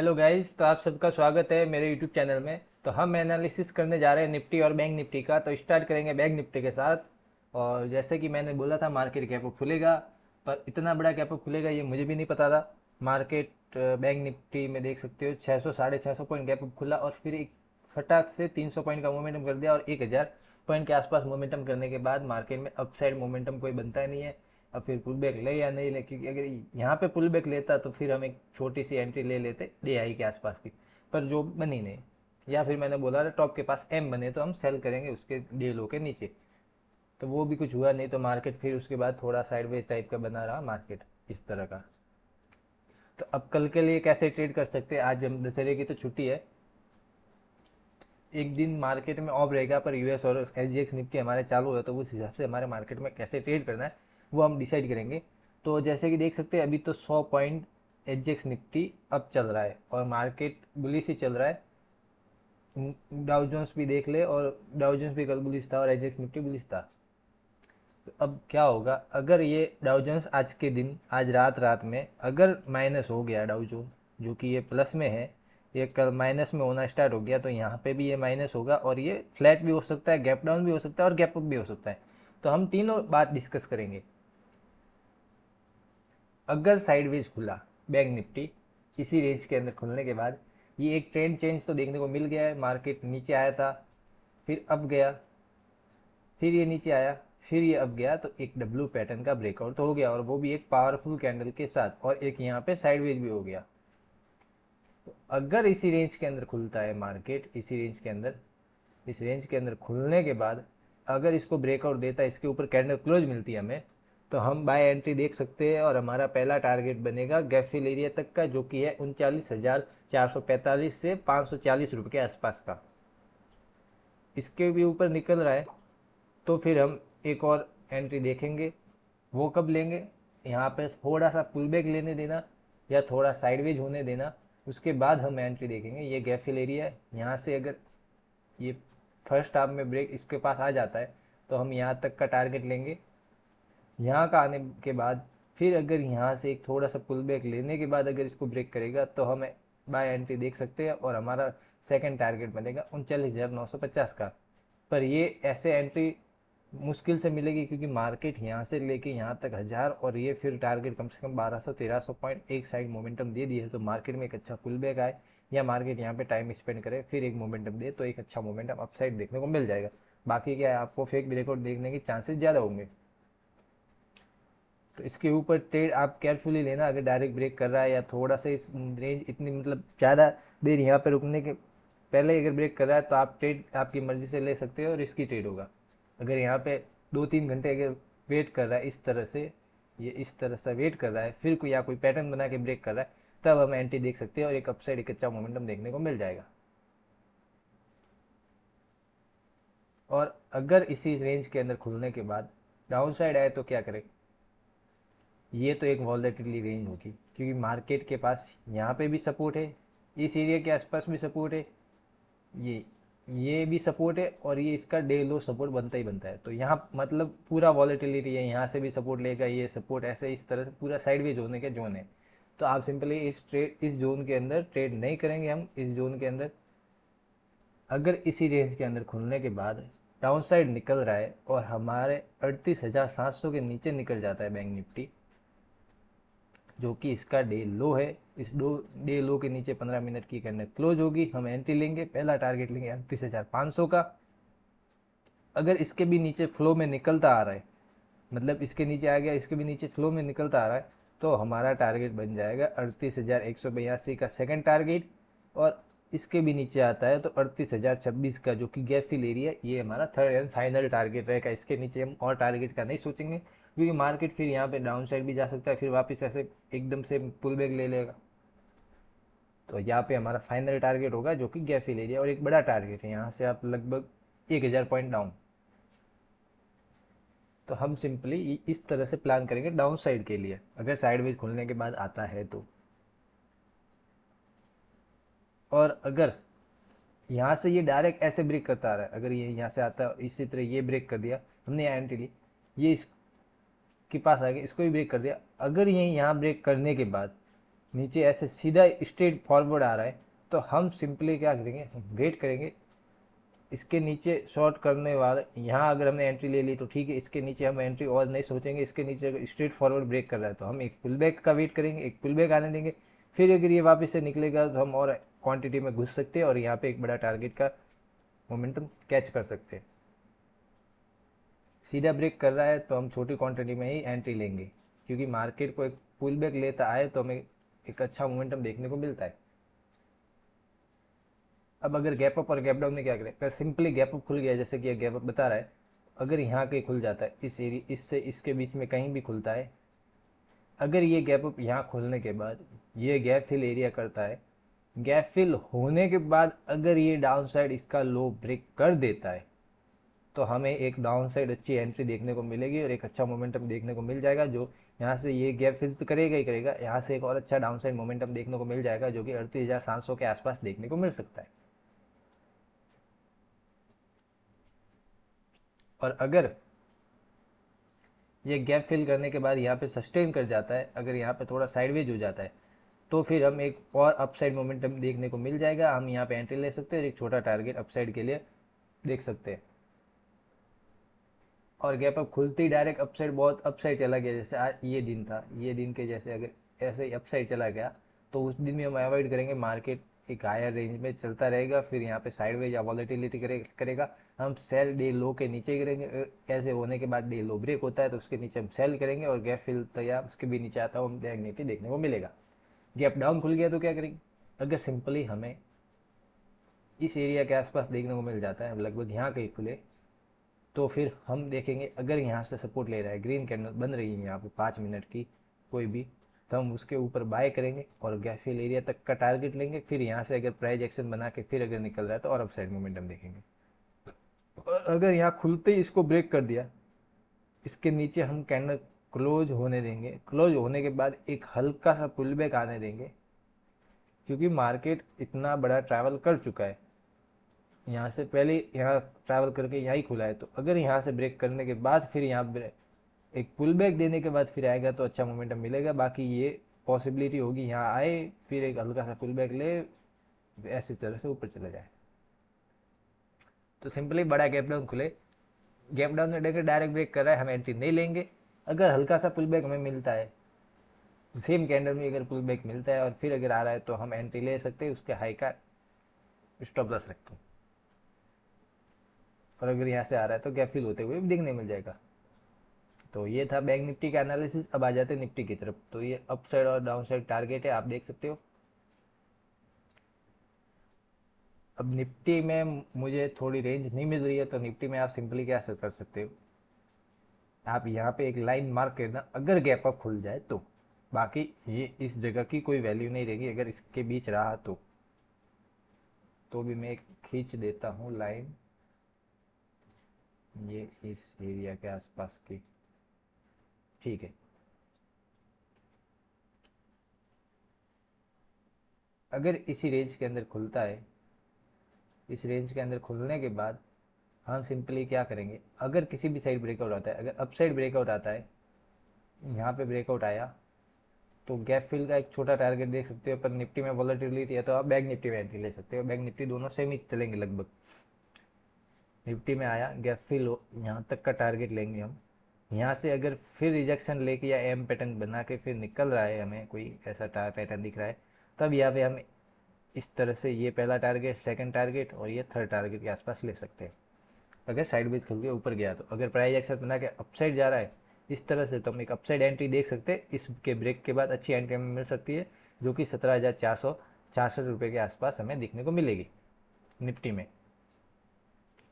Hello guys, तो आप सबका स्वागत है मेरे यूट्यूब चैनल में। तो हम एनालिसिस करने जा रहे हैं निफ्टी और बैंक निफ्टी का। तो स्टार्ट करेंगे बैंक निफ्टी के साथ। और जैसे कि मैंने बोला था, मार्केट गैप अप खुलेगा, पर इतना बड़ा गैप अप खुलेगा ये मुझे भी नहीं पता था। मार्केट बैंक निफ्टी में देख सकते हो 600 साढ़े 600 पॉइंट गैप अप खुला और फिर एक फटाक से 300 पॉइंट का मोमेंटम कर दिया और 1000 पॉइंट के आसपास मोमेंटम करने के बाद मार्केट में अपसाइड मोमेंटम कोई बनता ही नहीं है। अब फिर पुल बैक ले या नहीं ले, क्योंकि अगर यहाँ पे पुल बैक लेता तो फिर हम एक छोटी सी एंट्री ले लेते DI के आसपास की, पर जो बनी नहीं। या फिर मैंने बोला था टॉप के पास M बने तो हम सेल करेंगे उसके डे लो के नीचे। तो वो भी कुछ हुआ नहीं, तो मार्केट फिर उसके बाद थोड़ा साइडवेज टाइप का बना रहा मार्केट, इस तरह का। तो अब कल के लिए कैसे ट्रेड कर सकते हैं? आज हम दशहरे की तो छुट्टी है, एक दिन मार्केट में ऑफ रहेगा, पर US और SGX निफ्टी हमारे चालू है, तो उस हिसाब से हमारे मार्केट में कैसे ट्रेड करना है वो हम डिसाइड करेंगे। तो जैसे कि देख सकते हैं अभी तो 100 पॉइंट SGX निफ्टी अब चल रहा है और मार्केट बुलिश ही चल रहा है। डाउ जोन्स भी देख ले, और डाउ जोन्स भी कल बुलिश था और SGX निफ्टी बुलिश था। तो अब क्या होगा अगर ये डाउ जोन्स आज के दिन, आज रात रात में अगर माइनस हो गया डाउ जोन, जो कि ये प्लस में है, ये कल माइनस में होना स्टार्ट हो गया, तो यहाँ पे भी ये माइनस होगा और ये फ्लैट भी हो सकता है, गैप डाउन भी हो सकता है और गैप अप भी हो सकता है। तो हम तीनों बात डिस्कस करेंगे। अगर साइडवेज खुला बैंक निफ्टी इसी रेंज के अंदर खुलने के बाद, ये एक ट्रेंड चेंज तो देखने को मिल गया है। मार्केट नीचे आया था, फिर अब गया, फिर ये नीचे आया, फिर ये अब गया, तो एक डब्ल्यू पैटर्न का ब्रेकआउट तो हो गया, और वो भी एक पावरफुल कैंडल के साथ, और एक यहाँ पे साइडवेज भी हो गया। तो अगर इसी रेंज के अंदर खुलता है मार्केट, इसी रेंज के अंदर, इस रेंज के अंदर खुलने के बाद अगर इसको ब्रेकआउट देता है, इसके ऊपर कैंडल क्लोज मिलती है हमें, तो हम बाय एंट्री देख सकते हैं। और हमारा पहला टारगेट बनेगा गैप फिल एरिया तक का, जो कि है 39,445 से 540 रुपये के आसपास का। इसके भी ऊपर निकल रहा है तो फिर हम एक और एंट्री देखेंगे। वो कब लेंगे? यहाँ पे थोड़ा सा पुल बैक लेने देना या थोड़ा साइडवेज होने देना, उसके बाद हम एंट्री देखेंगे। ये गैप फिल एरिया है, यहाँ से अगर ये फर्स्ट हाफ में ब्रेक इसके पास आ जाता है तो हम यहाँ तक का टारगेट लेंगे। यहाँ का आने के बाद फिर अगर यहाँ से एक थोड़ा सा पुल बैक लेने के बाद अगर इसको ब्रेक करेगा तो हम बाय एंट्री देख सकते हैं, और हमारा सेकंड टारगेट बनेगा 39,950 का। पर ये ऐसे एंट्री मुश्किल से मिलेगी, क्योंकि मार्केट यहाँ से लेके यहाँ तक 1000, और ये फिर टारगेट कम से कम 1200-1300 पॉइंट एक साइड मोमेंटम दे दिए, तो मार्केट में एक अच्छा पुल बैक आए या मार्केट यहाँ पे टाइम स्पेंड करे फिर एक मोमेंटम दे, तो एक अच्छा मोमेंटम अपसाइड देखने को मिल जाएगा। बाकी क्या है, आपको फेक ब्रेकआउट देखने के चांसेस ज़्यादा होंगे। तो इसके ऊपर ट्रेड आप केयरफुली लेना। अगर डायरेक्ट ब्रेक कर रहा है या थोड़ा सा इस रेंज इतनी मतलब ज़्यादा देर यहाँ पे रुकने के पहले अगर ब्रेक कर रहा है, तो आप ट्रेड आपकी मर्जी से ले सकते हो और रिस्की ट्रेड होगा। अगर यहाँ पे 2-3 घंटे अगर वेट कर रहा है इस तरह से, ये इस तरह से वेट कर रहा है, फिर कोई या कोई पैटर्न बना के ब्रेक कर रहा है, तब हम एंट्री देख सकते हैं और एक अपसाइड एक अच्छा मोमेंटम देखने को मिल जाएगा। और अगर इसी रेंज के अंदर खुलने के बाद डाउन साइड आए तो क्या करें? ये तो एक वॉलेटिली रेंज होगी, क्योंकि मार्केट के पास यहाँ पे भी सपोर्ट है, इस एरिया के आसपास भी सपोर्ट है, ये ये भी सपोर्ट है, और ये इसका डे लो सपोर्ट बनता ही बनता है। तो यहाँ मतलब पूरा वॉलेटिलिटी है, यहाँ से भी सपोर्ट लेगा, ये सपोर्ट ऐसे इस तरह से पूरा साइडवेज होने के जोन है। तो आप सिंपली इस जोन के अंदर ट्रेड नहीं करेंगे हम। इस जोन के अंदर अगर इसी रेंज के अंदर खुलने के बाद डाउन साइड निकल रहा है और हमारे 38,700 के नीचे निकल जाता है बैंक निफ्टी, जो कि इसका डे लो है, इस डे लो के नीचे 15 मिनट की कैंडल क्लोज होगी, हम एंट्री लेंगे, पहला टारगेट लेंगे 38,500 का। अगर इसके भी नीचे फ्लो में निकलता आ रहा है, मतलब इसके नीचे आ गया, इसके भी नीचे फ्लो में निकलता आ रहा है, तो हमारा टारगेट बन जाएगा 38,182 का सेकंड टारगेट। और इसके भी नीचे आता है तो 38,026 का, जो कि गैप फिल एरिया, ये हमारा थर्ड एंड फाइनल टारगेट रहेगा। इसके नीचे हम और टारगेट का नहीं सोचेंगे, क्योंकि मार्केट फिर यहाँ पे डाउन साइड भी जा सकता है, फिर वापस ऐसे एकदम से पुल बैक ले लेगा। तो यहाँ पे हमारा फाइनल टारगेट होगा जो कि गैप फिल एरिया, और एक बड़ा टारगेट है, यहाँ से आप लगभग 1000 पॉइंट डाउन। तो हम सिंपली इस तरह से प्लान करेंगे डाउन साइड के लिए, अगर साइडवेज खुलने के बाद आता है तो। और अगर यहाँ से ये डायरेक्ट ऐसे ब्रेक करता आ रहा है, अगर ये यहाँ से आता है इसी तरह, ये ब्रेक कर दिया, हमने यहाँ एंट्री ली, ये इसके पास आ गया, इसको भी ब्रेक कर दिया, अगर ये यहाँ ब्रेक करने के बाद नीचे ऐसे सीधा स्ट्रेट फॉरवर्ड आ रहा है, तो हम सिंपली क्या करेंगे, वेट करेंगे। इसके नीचे शॉर्ट करने वाला, यहाँ अगर हमने एंट्री ले ली तो ठीक है, इसके नीचे हम एंट्री और नहीं सोचेंगे। इसके नीचे अगर स्ट्रेट फॉरवर्ड ब्रेक कर रहा है तो हम एक पुल बैक का वेट करेंगे, एक पुल बैक आने देंगे। फिर अगर ये वापस से निकलेगा तो हम और क्वांटिटी में घुस सकते हैं और यहाँ पे एक बड़ा टारगेट का मोमेंटम कैच कर सकते हैं। सीधा ब्रेक कर रहा है तो हम छोटी क्वांटिटी में ही एंट्री लेंगे, क्योंकि मार्केट को एक पुल बैक लेता आए तो हमें एक अच्छा मोमेंटम देखने को मिलता है। अब अगर गैप अप और गैप डाउन में क्या करें, अगर सिंपली गैप अप खुल गया, जैसे कि गैप अप बता रहा है, अगर यहाँ कहीं खुल जाता है, इस एरिया इससे इसके बीच में कहीं भी खुलता है, अगर ये गैप अप यहाँ खुलने के बाद ये गैप फिल एरिया करता है, गैप फिल होने के बाद अगर ये डाउन साइड इसका लो ब्रेक कर देता है, तो हमें एक डाउन साइड अच्छी एंट्री देखने को मिलेगी और एक अच्छा मोमेंटम देखने को मिल जाएगा, जो यहाँ से ये गैप फिल तो करेगा ही करेगा, यहाँ से एक और अच्छा डाउन साइड मोमेंटम देखने को मिल जाएगा, जो कि 38,700 के आसपास देखने को मिल सकता है। और अगर ये गैप फिल करने के बाद यहाँ पे सस्टेन कर जाता है, अगर यहाँ पे थोड़ा साइडवेज हो जाता है, तो फिर हम एक और अपसाइड मोमेंटम देखने को मिल जाएगा। हम यहाँ पे एंट्री ले सकते हैं और एक छोटा टारगेट अपसाइड के लिए देख सकते हैं। और गैप अप खुलती डायरेक्ट अपसाइड बहुत अपसाइड चला गया, जैसे आज ये दिन था, ये दिन के जैसे अगर ऐसे ही अपसाइड चला गया तो उस दिन में हम अवॉइड करेंगे। मार्केट एक हायर रेंज में चलता रहेगा, फिर यहाँ पे साइडवेज या वॉलेटिलिटी करेगा, हम सेल डे लो के नीचे गिरेंगे। ऐसे होने के बाद डे लो ब्रेक होता है तो उसके नीचे हम सेल करेंगे और गैप फिल या उसके भी नीचे आता है हम बैंक निफ्टी देखने को मिलेगा। गैप डाउन खुल गया तो क्या करेंगे, अगर सिंपली हमें इस एरिया के आसपास देखने को मिल जाता है, लगभग यहाँ कहीं खुले, तो फिर हम देखेंगे अगर यहाँ से सपोर्ट ले रहा है, ग्रीन कैंडल बन रही है यहाँ पे 5 मिनट की कोई भी, तो हम उसके ऊपर बाय करेंगे और गैप फिल एरिया तक का टारगेट लेंगे। फिर यहाँ से अगर प्राइस एक्शन बना के फिर अगर निकल रहा है तो और अपसाइड मोमेंटम देखेंगे। और अगर यहाँ खुलते ही इसको ब्रेक कर दिया, इसके नीचे हम कैंडल क्लोज होने देंगे, क्लोज होने के बाद एक हल्का सा पुल बैक आने देंगे, क्योंकि मार्केट इतना बड़ा ट्रैवल कर चुका है, यहाँ से पहले यहाँ ट्रैवल करके यहाँ ही खुला है, तो अगर यहाँ से ब्रेक करने के बाद फिर यहाँ एक पुल बैक देने के बाद फिर आएगा तो अच्छा मोमेंटम मिलेगा। बाकी ये पॉसिबिलिटी होगी यहाँ आए फिर एक हल्का सा पुल बैक ले, ऐसी तरह से ऊपर चले जाए। तो सिंपली बड़ा गैप डाउन खुले, गैप डाउन में देखकर डायरेक्ट ब्रेक कर रहा है, हम एंट्री नहीं लेंगे। अगर हल्का सा पुल बैक हमें मिलता है, सेम कैंडल में अगर पुल बैक मिलता है और फिर अगर आ रहा है तो हम एंट्री ले सकते हैं, उसके हाई का स्टॉप लॉस रख के। और अगर यहाँ से आ रहा है तो गैप फिल होते हुए भी देखने मिल जाएगा। तो ये था बैंक निफ्टी का एनालिसिस। अब आ जाते हैं निफ्टी की तरफ। तो ये अप साइड और डाउन साइड टारगेट है, आप देख सकते हो। अब निफ्टी में मुझे थोड़ी रेंज नहीं मिल रही है, तो निफ्टी में आप सिंपली क्या कर सकते हो, आप यहाँ पे एक लाइन मार्क करना अगर गैप अप खुल जाए तो। बाकी ये इस जगह की कोई वैल्यू नहीं रहेगी, अगर इसके बीच रहा तो भी मैं एक खींच देता हूँ लाइन, ये इस एरिया के आसपास की, ठीक है। अगर इसी रेंज के अंदर खुलता है, इस रेंज के अंदर खुलने के बाद हम सिंपली क्या करेंगे, अगर किसी भी साइड ब्रेकआउट आता है, अगर अप साइड ब्रेकआउट आता है, यहाँ पे ब्रेकआउट आया तो गैप फिल का एक छोटा टारगेट देख सकते हो। पर निफ्टी में वॉलेटिलिटी है तो आप बैंक निफ्टी में एंट्री ले सकते हो, बैंक निफ्टी दोनों सेम ही चलेंगे लगभग। निफ्टी में आया गैप फिल हो, यहाँ तक का टारगेट लेंगे हम। यहाँ से अगर फिर रिजेक्शन लेके या एम पैटर्न बना के फिर निकल रहा है, हमें कोई ऐसा पैटर्न दिख रहा है, तब यहाँ पे हम इस तरह से ये पहला टारगेट, सेकंड टारगेट और ये थर्ड टारगेट के आसपास ले सकते हैं। अगर साइडवेज खुल के ऊपर गया तो, अगर प्राइस एक्शन बना के अपसाइड जा रहा है इस तरह से, तो हम एक अपसाइड एंट्री देख सकते हैं। इसके ब्रेक के बाद अच्छी एंट्री हमें मिल सकती है, जो कि 17,466 रुपये के आसपास हमें दिखने को मिलेगी निफ्टी में।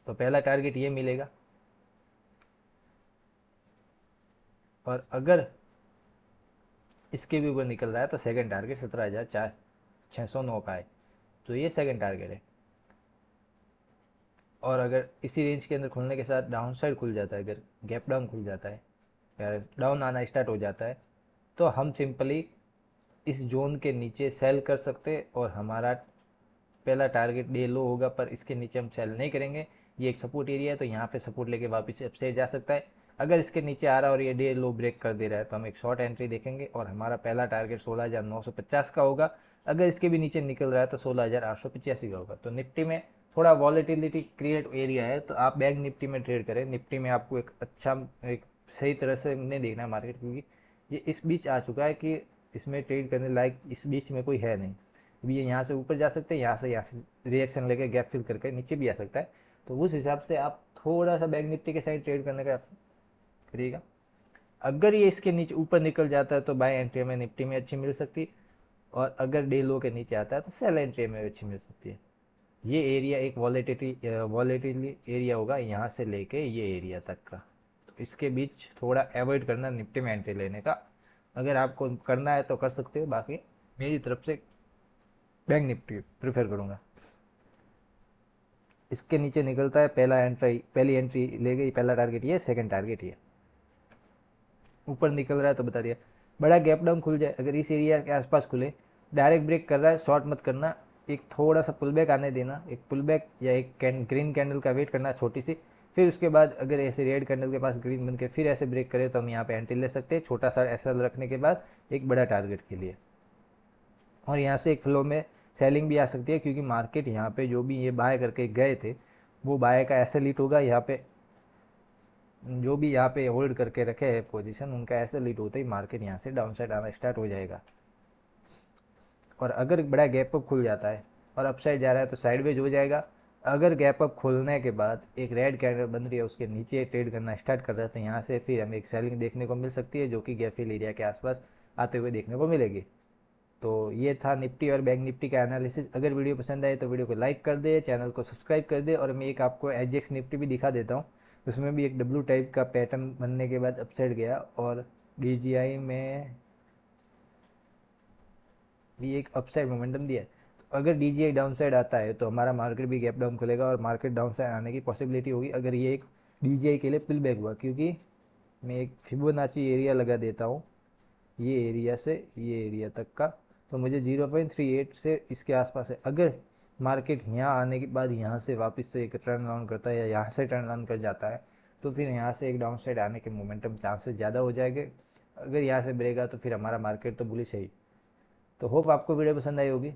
तो पहला टारगेट ये मिलेगा। और अगर इसके भी ऊपर निकल रहा है तो सेकंड टारगेट 17,609 का है, तो ये सेकंड टारगेट है। और अगर इसी रेंज के अंदर खुलने के साथ डाउन साइड खुल जाता है, अगर गैप डाउन खुल जाता है या डाउन आना स्टार्ट हो जाता है, तो हम सिंपली इस जोन के नीचे सेल कर सकते हैं और हमारा पहला टारगेट डे लो होगा, पर इसके नीचे हम सेल नहीं करेंगे। ये एक सपोर्ट एरिया है तो यहाँ पे सपोर्ट लेके वापस अपसाइड जा सकता है। अगर इसके नीचे आ रहा है और ये डे लो ब्रेक कर दे रहा है तो हम एक शॉर्ट एंट्री देखेंगे और हमारा पहला टारगेट 16,950 का होगा। अगर इसके भी नीचे निकल रहा है तो 16,885 का होगा। तो निफ्टी में थोड़ा वॉलेटिलिटी क्रिएट एरिया है, तो आप बैंक निफ्टी में ट्रेड करें। निफ्टी में आपको एक अच्छा, एक सही तरह से नहीं देखना है मार्केट, क्योंकि ये इस बीच आ चुका है कि इसमें ट्रेड करने लायक इस बीच में कोई है नहीं। अभी ये यहाँ से ऊपर जा सकते हैं, यहाँ से रिएक्शन लेके गैप फिल करके नीचे भी आ सकता है। तो उस हिसाब से आप थोड़ा सा बैंक निफ्टी के साइड ट्रेड करने का करिएगा। अगर ये इसके नीचे ऊपर निकल जाता है तो बाय एंट्री में निफ्टी में अच्छी मिल सकती है, और अगर डे लो के नीचे आता है तो सेल एंट्री में अच्छी मिल सकती है। ये एरिया एक वॉलेटिली एरिया होगा यहाँ से लेके ये एरिया तक का, तो इसके बीच थोड़ा अवॉइड करना निफ्टी में एंट्री लेने का। अगर आपको करना है तो कर सकते हो, बाकी मेरी तरफ से बैंक निफ्टी प्रेफर करूँगा। इसके नीचे निकलता है पहली एंट्री ले गई, पहला टारगेट ये, सेकंड टारगेट ये। ऊपर निकल रहा है तो बता दिया। बड़ा गैप डाउन खुल जाए, अगर इस एरिया के आसपास खुले, डायरेक्ट ब्रेक कर रहा है शॉर्ट मत करना, एक थोड़ा सा पुल बैक आने देना, एक पुल बैक या एक ग्रीन कैंडल का वेट करना छोटी सी। फिर उसके बाद अगर ऐसे रेड कैंडल के पास ग्रीन बन के फिर ऐसे ब्रेक करे तो हम यहाँ पे एंट्री ले सकते हैं, छोटा सा एसएल रखने के बाद एक बड़ा टारगेट के लिए। और यहाँ से एक फ्लो में सेलिंग भी आ सकती है, क्योंकि मार्केट यहाँ पे जो भी ये बाय करके गए थे वो बाय का एसएल हिट होगा। यहाँ पे जो भी यहाँ पे होल्ड करके रखे है पोजीशन, उनका एसएल हिट होते ही मार्केट यहाँ से डाउन साइड आना स्टार्ट हो जाएगा। और अगर बड़ा गैप अप खुल जाता है और अपसाइड जा रहा है तो साइडवेज हो जाएगा। अगर गैप अप खुलने के बाद एक रेड कैंडल बन रही है, उसके नीचे ट्रेड करना स्टार्ट कर रहे हैं, तो यहाँ से फिर हमें एक सेलिंग देखने को मिल सकती है, जो कि गैप फिल एरिया के आसपास आते हुए देखने को मिलेगी। तो ये था निफ्टी और बैंक निफ्टी का एनालिसिस। अगर वीडियो पसंद आए तो वीडियो को लाइक कर दे, चैनल को सब्सक्राइब कर दे। और मैं एक आपको एजेक्स निफ्टी भी दिखा देता हूँ, उसमें भी एक डब्ल्यू टाइप का पैटर्न बनने के बाद अपसाइड गया, और डीजीआई में भी एक अपसाइड मोमेंटम दिया है। तो अगर डीजीआई डाउन साइड आता है तो हमारा मार्केट भी गैप डाउन खुलेगा और मार्केट डाउन साइड आने की पॉसिबिलिटी होगी, अगर ये एक डीजीआई के लिए पुल बैक हुआ। क्योंकि मैं एक फिबोनाची एरिया लगा देता हूँ, ये एरिया से ये एरिया तक का, तो मुझे 0.38 से इसके आसपास है। अगर मार्केट यहाँ आने के बाद यहाँ से वापस से एक टर्न ऑन करता है या यहाँ से टर्न ऑन कर जाता है, तो फिर यहाँ से एक डाउन साइड आने के मोमेंटम चांसेस ज़्यादा हो जाएंगे। अगर यहाँ से ब्रेक आ तो फिर हमारा मार्केट तो बुलिश है ही। तो होप आपको वीडियो पसंद आई होगी।